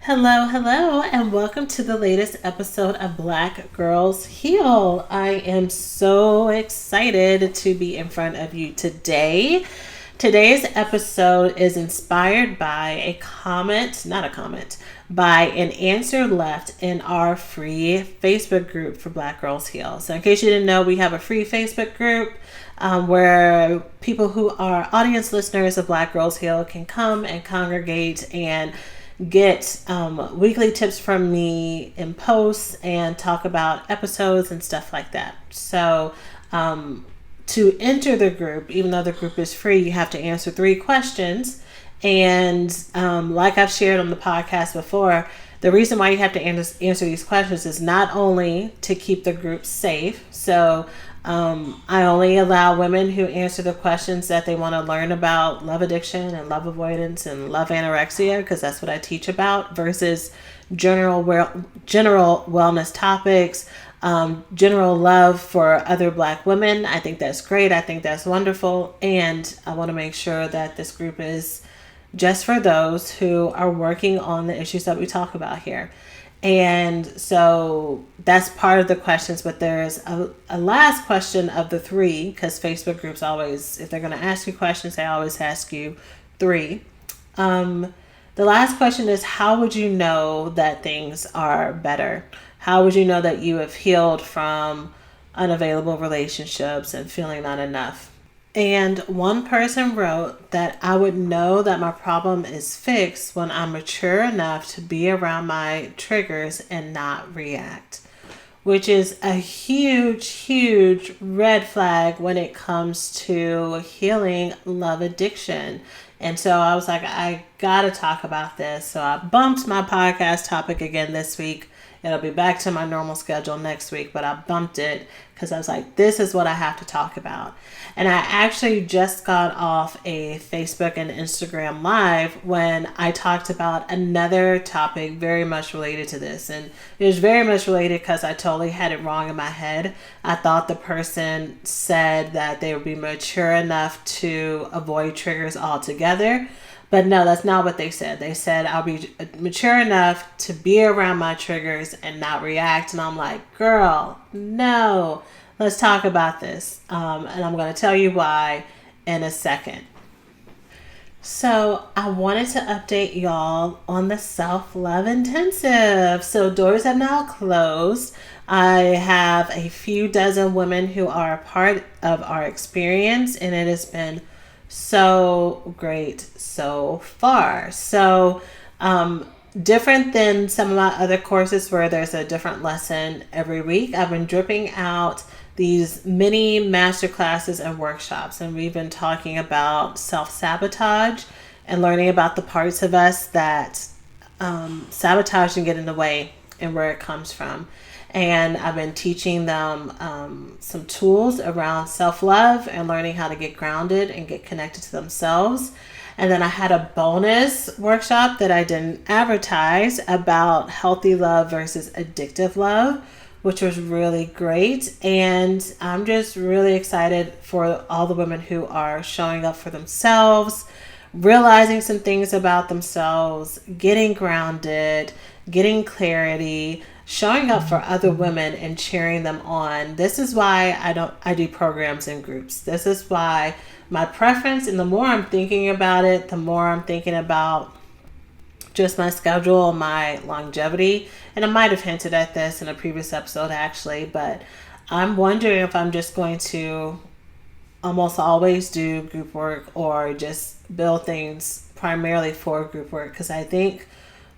Hello, hello, and welcome to the latest episode of Black Girls Heal. I am so excited to be in front of you today. Today's episode is inspired by by an answer left in our free Facebook group for Black Girls Heal. So in case you didn't know, we have a free Facebook group where people who are audience listeners of Black Girls Heal can come and congregate and get weekly tips from me in posts and talk about episodes and stuff like that. So to enter the group, even though the group is free, you have to answer 3 questions. And like I've shared on the podcast before, the reason why you have to answer these questions is not only to keep the group safe. So I only allow women who answer the questions that they want to learn about love addiction and love avoidance and love anorexia, because that's what I teach about, versus general wellness topics, general love for other Black women. I think that's great. I think that's wonderful. And I want to make sure that this group is just for those who are working on the issues that we talk about here. And so that's part of the questions, but there's a last question of the 3, because Facebook groups always, if they're going to ask you questions, they always ask you 3. The last question is, how would you know that things are better? How would you know that you have healed from unavailable relationships and feeling not enough? And one person wrote that I would know that my problem is fixed when I'm mature enough to be around my triggers and not react, which is a huge, huge red flag when it comes to healing love addiction. And so I was like, I gotta talk about this. So I bumped my podcast topic again this week. It'll be back to my normal schedule next week, but I bumped it because I was like, this is what I have to talk about. And I actually just got off a Facebook and Instagram Live when I talked about another topic very much related to this. And it was very much related because I totally had it wrong in my head. I thought the person said that they would be mature enough to avoid triggers altogether. But no, that's not what they said. They said I'll be mature enough to be around my triggers and not react. And I'm like, girl, no, let's talk about this. And I'm going to tell you why in a second. So I wanted to update y'all on the Self-Love Intensive. So doors have now closed. I have a few dozen women who are a part of our experience, and it has been so great so far. So different than some of my other courses where there's a different lesson every week, I've been dripping out these mini master classes and workshops, and we've been talking about self-sabotage and learning about the parts of us that sabotage and get in the way and where it comes from. And I've been teaching them some tools around self-love and learning how to get grounded and get connected to themselves. And then I had a bonus workshop that I didn't advertise about healthy love versus addictive love, which was really great. And I'm just really excited for all the women who are showing up for themselves, realizing some things about themselves, getting grounded, getting clarity, showing up for other women and cheering them on. This is why I do programs in groups. This is why my preference, and the more I'm thinking about it, the more I'm thinking about just my schedule, my longevity. And I might have hinted at this in a previous episode actually, but I'm wondering if I'm just going to almost always do group work or just build things primarily for group work, because I think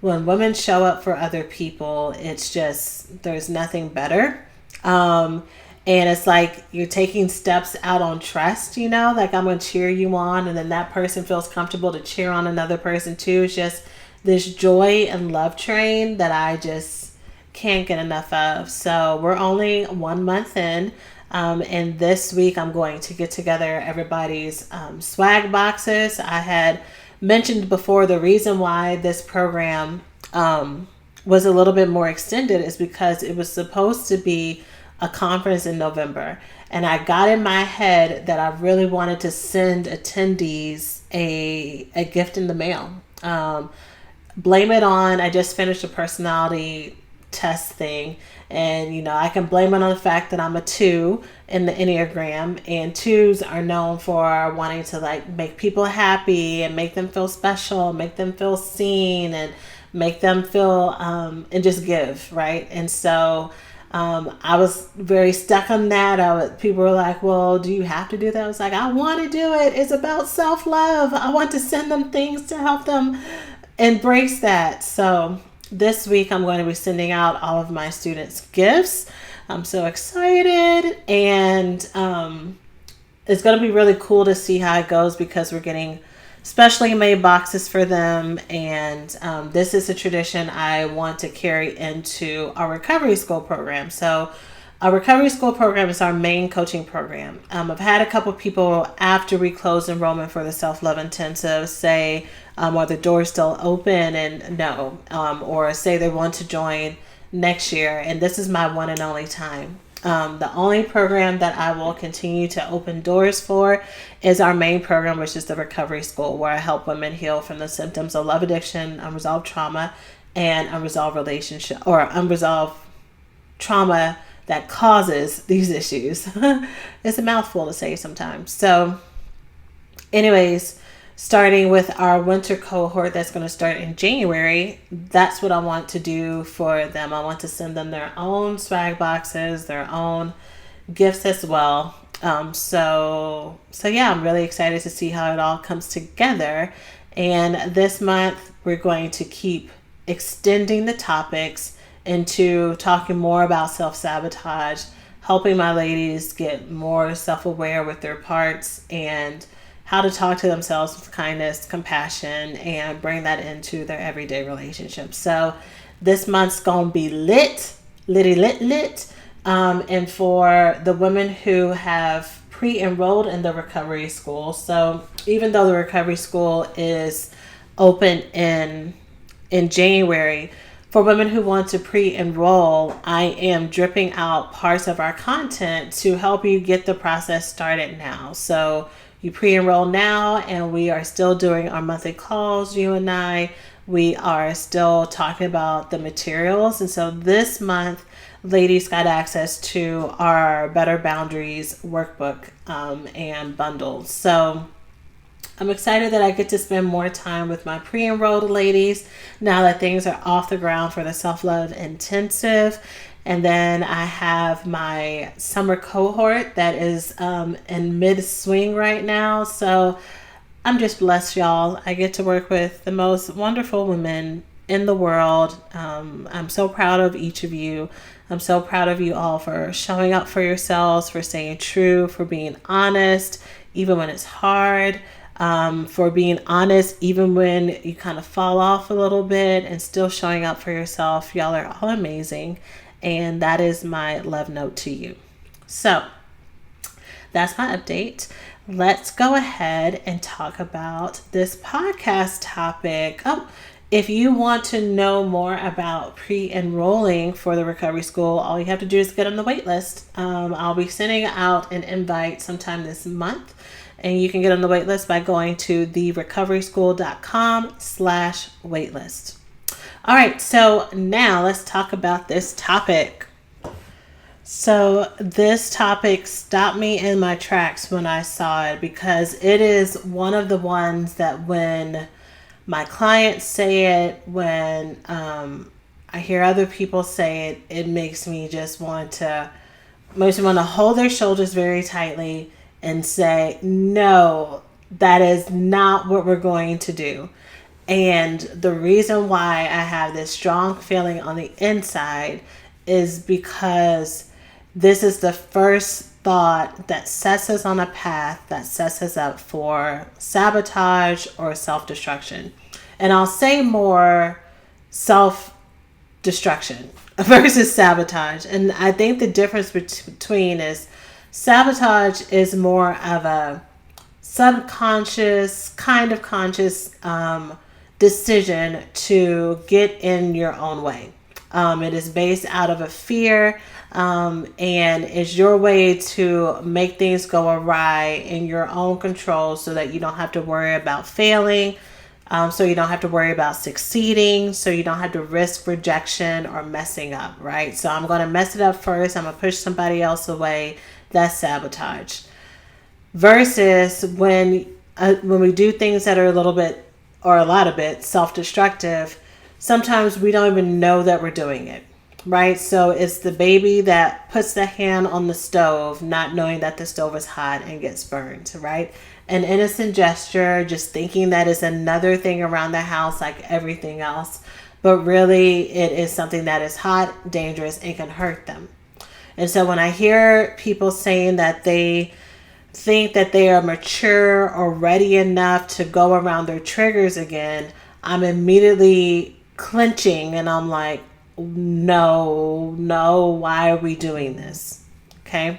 when women show up for other people, it's just, there's nothing better. And it's like you're taking steps out on trust, like I'm going to cheer you on, and then that person feels comfortable to cheer on another person too. It's just this joy and love train that I just can't get enough of. So we're only 1 month in. And this week I'm going to get together everybody's swag boxes. I had mentioned before the reason why this program was a little bit more extended is because it was supposed to be a conference in November. And I got in my head that I really wanted to send attendees a gift in the mail. blame it on, I just finished a personality test thing, and I can blame it on the fact that I'm a 2 in the Enneagram, and 2s are known for wanting to like make people happy and make them feel special, make them feel seen, and make them feel and just give, right? And so I was very stuck on that. People were like, well, do you have to do that? I was like, I want to do it. It's about self-love. I want to send them things to help them embrace that. So this week I'm going to be sending out all of my students gifts. I'm so excited, and it's going to be really cool to see how it goes, because we're getting specially made boxes for them, and this is a tradition I want to carry into our recovery school program. So our recovery school program is our main coaching program. I've had a couple people after we closed enrollment for the self-love intensive say, are the doors still open, and no, or say they want to join next year, and this is my one and only time. The only program that I will continue to open doors for is our main program, which is the recovery school, where I help women heal from the symptoms of love addiction, unresolved trauma, and unresolved trauma that causes these issues. It's a mouthful to say sometimes. So anyways, starting with our winter cohort that's going to start in January, that's what I want to do for them. I want to send them their own swag boxes, their own gifts as well. So yeah, I'm really excited to see how it all comes together. And this month, we're going to keep extending the topics into talking more about self-sabotage, helping my ladies get more self-aware with their parts, and how to talk to themselves with kindness, compassion, and bring that into their everyday relationships. So this month's gonna be lit. And for the women who have pre-enrolled in the recovery school, so even though the recovery school is open in January, for women who want to pre-enroll, I am dripping out parts of our content to help you get the process started now. So you pre-enroll now, and we are still doing our monthly calls, you and I. We are still talking about the materials. And so this month, ladies got access to our Better Boundaries workbook and bundles. So I'm excited that I get to spend more time with my pre-enrolled ladies now that things are off the ground for the self-love intensive. And then I have my summer cohort that is in mid-swing right now. So I'm just blessed, y'all. I get to work with the most wonderful women in the world. I'm so proud of each of you. I'm so proud of you all for showing up for yourselves, for staying true, for being honest, even when it's hard, for being honest, even when you kind of fall off a little bit, and still showing up for yourself. Y'all are all amazing. And that is my love note to you. So that's my update. Let's go ahead and talk about this podcast topic. If you want to know more about pre-enrolling for the recovery school, all you have to do is get on the wait list. I'll be sending out an invite sometime this month, and you can get on the wait list by going to therecoveryschool.com/waitlist. All right, so now let's talk about this topic. So this topic stopped me in my tracks when I saw it, because it is one of the ones that when my clients say it, when I hear other people say it, it makes me just want to hold their shoulders very tightly and say, no, that is not what we're going to do. And the reason why I have this strong feeling on the inside is because this is the first thought that sets us on a path that sets us up for sabotage or self-destruction. And I'll say more self-destruction versus sabotage. And I think the difference between is sabotage is more of a subconscious, kind of conscious decision to get in your own way. It is based out of a fear, and it's your way to make things go awry in your own control so that you don't have to worry about failing, So you don't have to worry about succeeding, so you don't have to risk rejection or messing up, right? So I'm going to mess it up first. I'm going to push somebody else away. That's sabotage. Versus when we do things that are a little bit or a lot of it self-destructive, sometimes we don't even know that we're doing it, right? So it's the baby that puts the hand on the stove, not knowing that the stove is hot and gets burned, right? An innocent gesture, just thinking that is another thing around the house like everything else. But really, it is something that is hot, dangerous, and can hurt them. And so when I hear people saying that they think that they are mature or ready enough to go around their triggers again, I'm immediately clenching and I'm like, no, why are we doing this? Okay.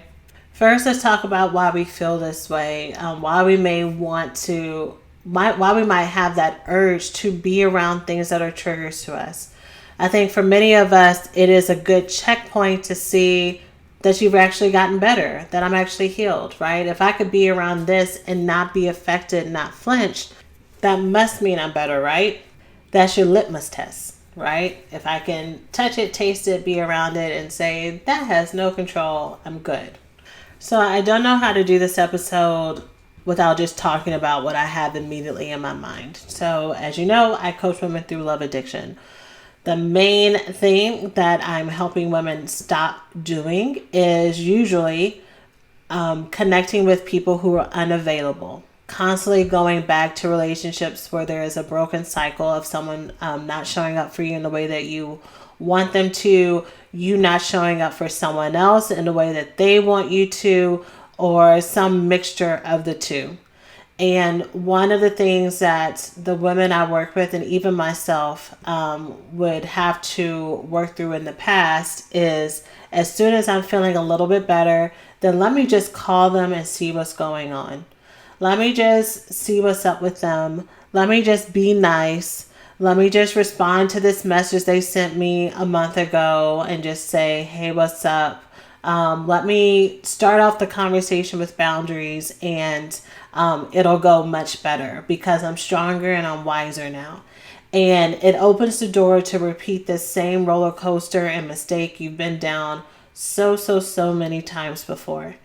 First, let's talk about why we feel this way, why we may want to, why we might have that urge to be around things that are triggers to us. I think for many of us, it is a good checkpoint to see that you've actually gotten better, that I'm actually healed, right? If I could be around this and not be affected, not flinch, that must mean I'm better, right? That's your litmus test, right? If I can touch it, taste it, be around it, and say, that has no control, I'm good. So I don't know how to do this episode without just talking about what I have immediately in my mind. So as you know, I coach women through love addiction. The main thing that I'm helping women stop doing is usually connecting with people who are unavailable. Constantly going back to relationships where there is a broken cycle of someone not showing up for you in the way that you want them to, you not showing up for someone else in the way that they want you to, or some mixture of the two. And one of the things that the women I work with, and even myself, would have to work through in the past is, as soon as I'm feeling a little bit better, then let me just call them and see what's going on. Let me just see what's up with them. Let me just be nice. Let me just respond to this message they sent me a month ago and just say, hey, what's up? Let me start off the conversation with boundaries, and it'll go much better because I'm stronger and I'm wiser now. And it opens the door to repeat the same roller coaster and mistake you've been down so many times before.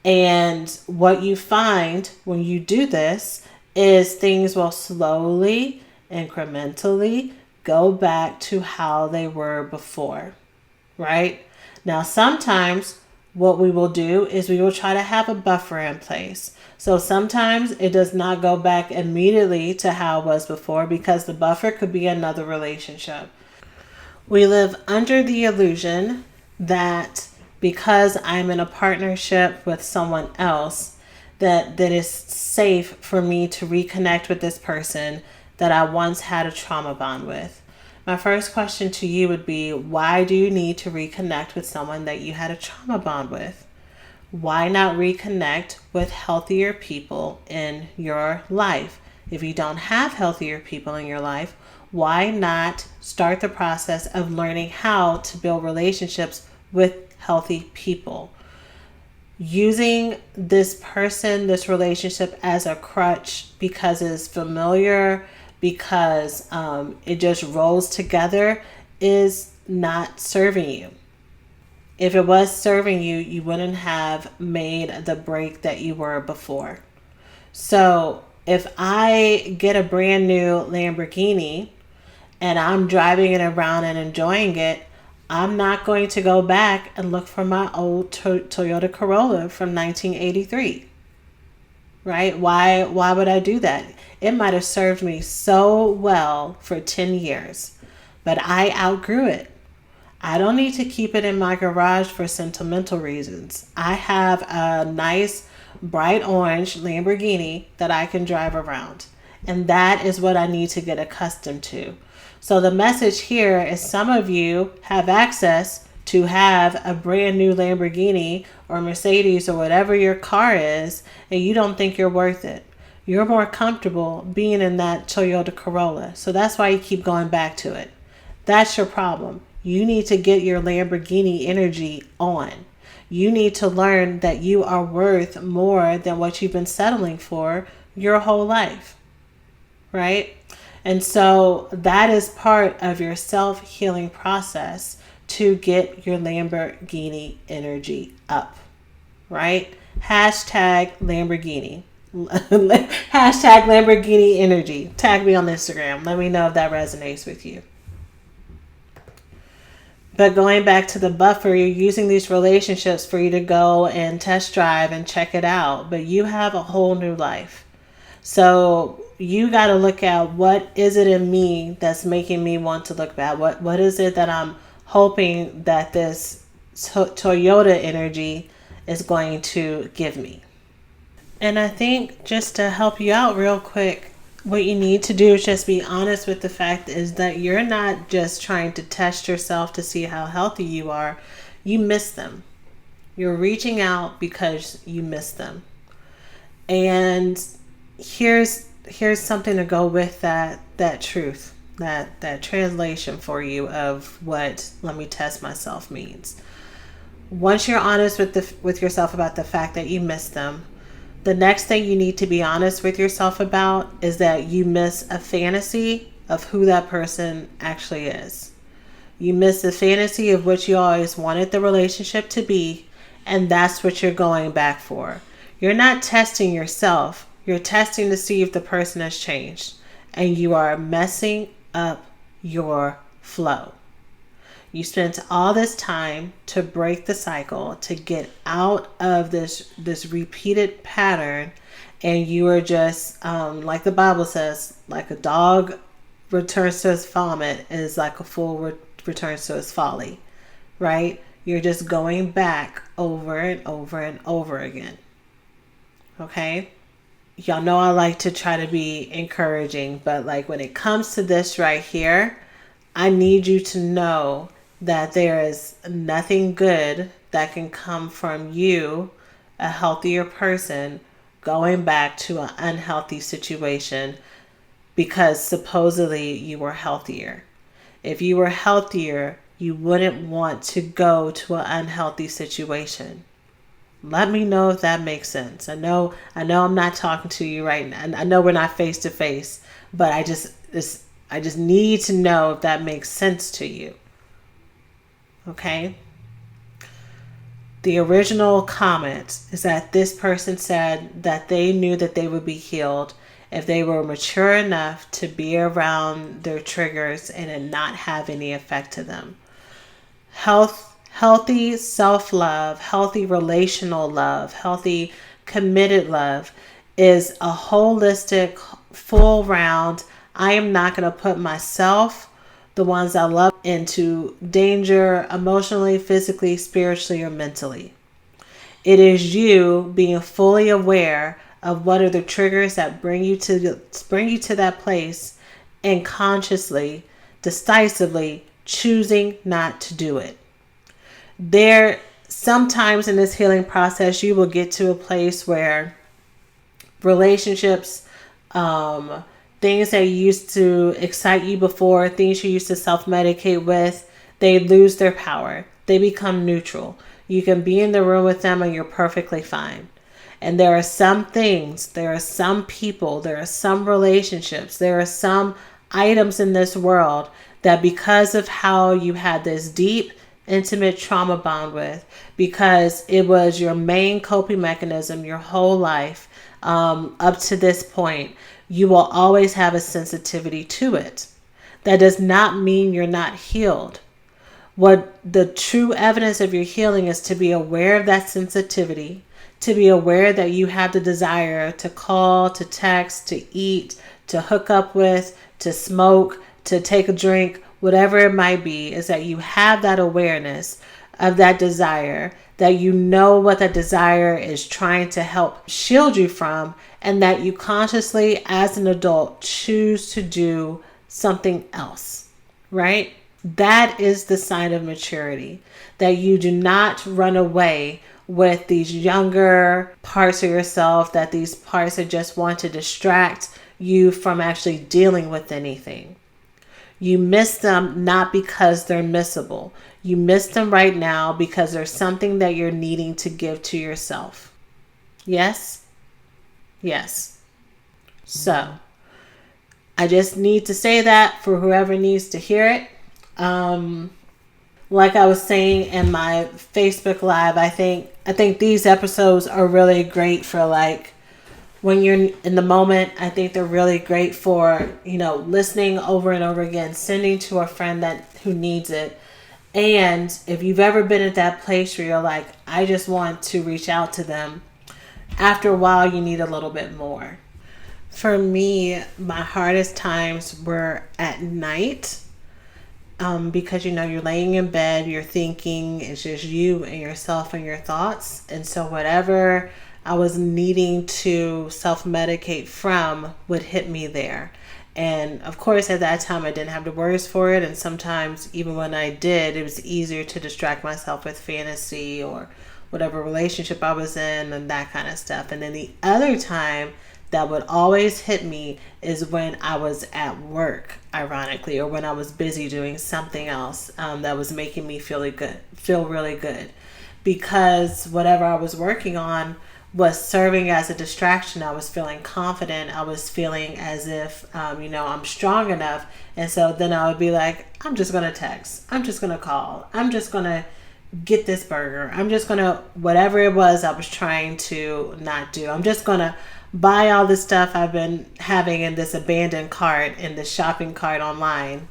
And what you find when you do this is things will slowly, incrementally go back to how they were before, right? Now, sometimes what we will do is we will try to have a buffer in place. So sometimes it does not go back immediately to how it was before because the buffer could be another relationship. We live under the illusion that because I'm in a partnership with someone else, that is safe for me to reconnect with this person that I once had a trauma bond with. My first question to you would be, why do you need to reconnect with someone that you had a trauma bond with? Why not reconnect with healthier people in your life? If you don't have healthier people in your life, why not start the process of learning how to build relationships with healthy people? Using this person, this relationship as a crutch because it's familiar, because it just rolls together, is not serving you. If it was serving you, you wouldn't have made the break that you were before. So if I get a brand new Lamborghini and I'm driving it around and enjoying it, I'm not going to go back and look for my old Toyota Corolla from 1983. Right? Why would I do that? It might have served me so well for 10 years, but I outgrew it. I don't need to keep it in my garage for sentimental reasons. I have a nice bright orange Lamborghini that I can drive around, and that is what I need to get accustomed to. So the message here is, some of you have access to have a brand new Lamborghini or Mercedes or whatever your car is, and you don't think you're worth it. You're more comfortable being in that Toyota Corolla. So that's why you keep going back to it. That's your problem. You need to get your Lamborghini energy on. You need to learn that you are worth more than what you've been settling for your whole life. Right? And so that is part of your self-healing process to get your Lamborghini energy up, right? Hashtag Lamborghini. Hashtag Lamborghini energy. Tag me on Instagram. Let me know if that resonates with you. But going back to the buffer, you're using these relationships for you to go and test drive and check it out. But you have a whole new life. So you got to look at, what is it in me that's making me want to look back? What is it that I'm hoping that this Toyota energy is going to give me? And I think, just to help you out real quick, what you need to do is just be honest with the fact is that you're not just trying to test yourself to see how healthy you are. You miss them. You're reaching out because you miss them. And here's something to go with that truth, that translation for you of what "let me test myself" means. Once you're honest with yourself about the fact that you miss them, the next thing you need to be honest with yourself about is that you miss a fantasy of who that person actually is. You miss the fantasy of what you always wanted the relationship to be, and that's what you're going back for. You're not testing yourself. You're testing to see if the person has changed, and you are messing up your flow. You spent all this time to break the cycle, to get out of this repeated pattern, and you are just, like the Bible says, like a dog returns to his vomit is like a fool returns to his folly, right? You're just going back over and over and over again. Okay? Y'all know I like to try to be encouraging, but like when it comes to this right here, I need you to know that there is nothing good that can come from you, a healthier person, going back to an unhealthy situation because supposedly you were healthier. If you were healthier, you wouldn't want to go to an unhealthy situation. Let me know if that makes sense. I know I'm not talking to you right now. I know we're not face to face, but I just need to know if that makes sense to you. Okay? The original comment is that this person said that they knew that they would be healed if they were mature enough to be around their triggers and it not have any effect to them. Healthy self-love, healthy relational love, healthy committed love is a holistic, full round. I am not going to put myself, the ones I love, into danger emotionally, physically, spiritually, or mentally. It is you being fully aware of what are the triggers that bring you to that place, and consciously, decisively choosing not to do it. There, sometimes in this healing process, you will get to a place where relationships, things that used to excite you before, things you used to self-medicate with, they lose their power. They become neutral. You can be in the room with them and you're perfectly fine. And there are some things, there are some people, there are some relationships, there are some items in this world that because of how you had this deep, intimate trauma bond with, because it was your main coping mechanism your whole life, up to this point, you will always have a sensitivity to it. That does not mean you're not healed. What the true evidence of your healing is to be aware of that sensitivity, to be aware that you have the desire to call, to text, to eat, to hook up with, to smoke, to take a drink, whatever it might be, is that you have that awareness of that desire, that you know what that desire is trying to help shield you from, and that you consciously, as an adult, choose to do something else, right? That is the sign of maturity, that you do not run away with these younger parts of yourself, that these parts that just want to distract you from actually dealing with anything. You miss them not because they're missable. You miss them right now because there's something that you're needing to give to yourself. Yes? Yes. So, I just need to say that for whoever needs to hear it. Like I was saying in my Facebook Live, I think these episodes are really great for like when you're in the moment. I think they're really great for, listening over and over again, sending to a friend who needs it. And if you've ever been at that place where you're like, I just want to reach out to them, after a while you need a little bit more. For me, my hardest times were at night. Because you're laying in bed, you're thinking, it's just you and yourself and your thoughts. And so whatever I was needing to self-medicate from would hit me there. And of course, at that time, I didn't have the words for it. And sometimes even when I did, it was easier to distract myself with fantasy or whatever relationship I was in and that kind of stuff. And then the other time that would always hit me is when I was at work, ironically, or when I was busy doing something else that was making me feel really good, because whatever I was working on was serving as a distraction. I was feeling confident. I was feeling as if, I'm strong enough. And so then I would be like, I'm just going to text. I'm just going to call. I'm just going to get this burger. I'm just going to, whatever it was I was trying to not do. I'm just going to buy all this stuff I've been having in this abandoned cart, in this shopping cart online.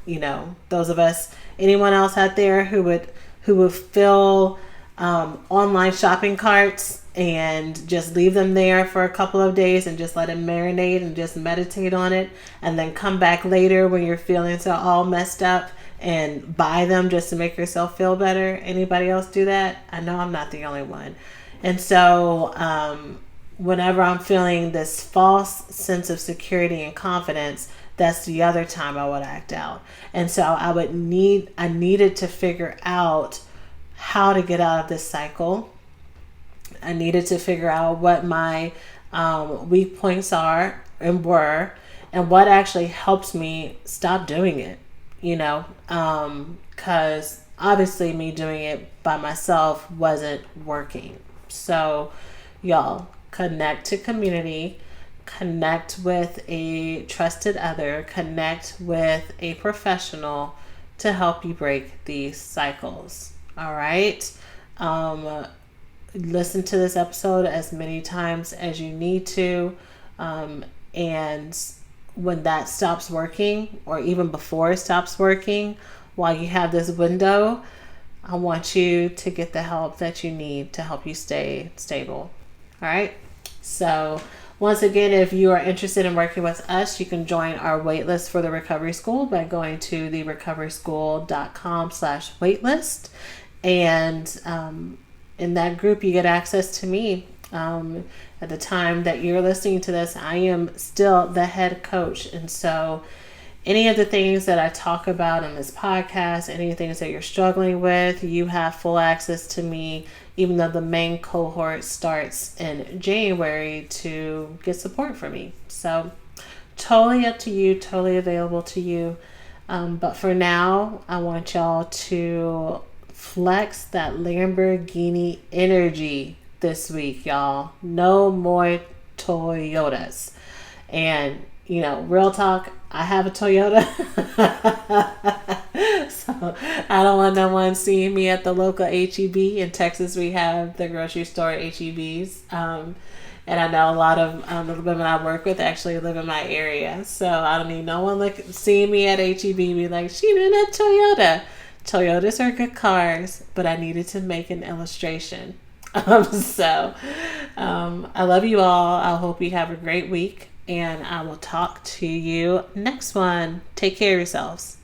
Those of us, anyone else out there who would fill online shopping carts and just leave them there for a couple of days and just let it marinate and just meditate on it, and then come back later when you're feeling so all messed up and buy them just to make yourself feel better. Anybody else do that? I know I'm not the only one. And so whenever I'm feeling this false sense of security and confidence, that's the other time I would act out. And so I needed to figure out how to get out of this cycle. I needed to figure out what my weak points are and were, and what actually helps me stop doing it, because obviously me doing it by myself wasn't working. So y'all, connect to community, connect with a trusted other, connect with a professional to help you break these cycles. All right. Listen to this episode as many times as you need to. And when that stops working, or even before it stops working, while you have this window, I want you to get the help that you need to help you stay stable. All right. So once again, if you are interested in working with us, you can join our waitlist for the Recovery School by going to the recoveryschool.com/waitlist. And in that group, you get access to me. At the time that you're listening to this, I am still the head coach. And so any of the things that I talk about in this podcast, any things that you're struggling with, you have full access to me, even though the main cohort starts in January, to get support from me. So totally up to you, totally available to you. But for now, I want y'all to flex that Lamborghini energy this week, y'all. No more Toyotas. And, real talk, I have a Toyota. So I don't want no one seeing me at the local HEB. In Texas, we have the grocery store HEBs. And I know a lot of the women I work with actually live in my area. So I don't need no one seeing me at HEB be like, she in a Toyota. Toyotas are good cars, but I needed to make an illustration. So I love you all. I hope you have a great week, and I will talk to you next one. Take care of yourselves.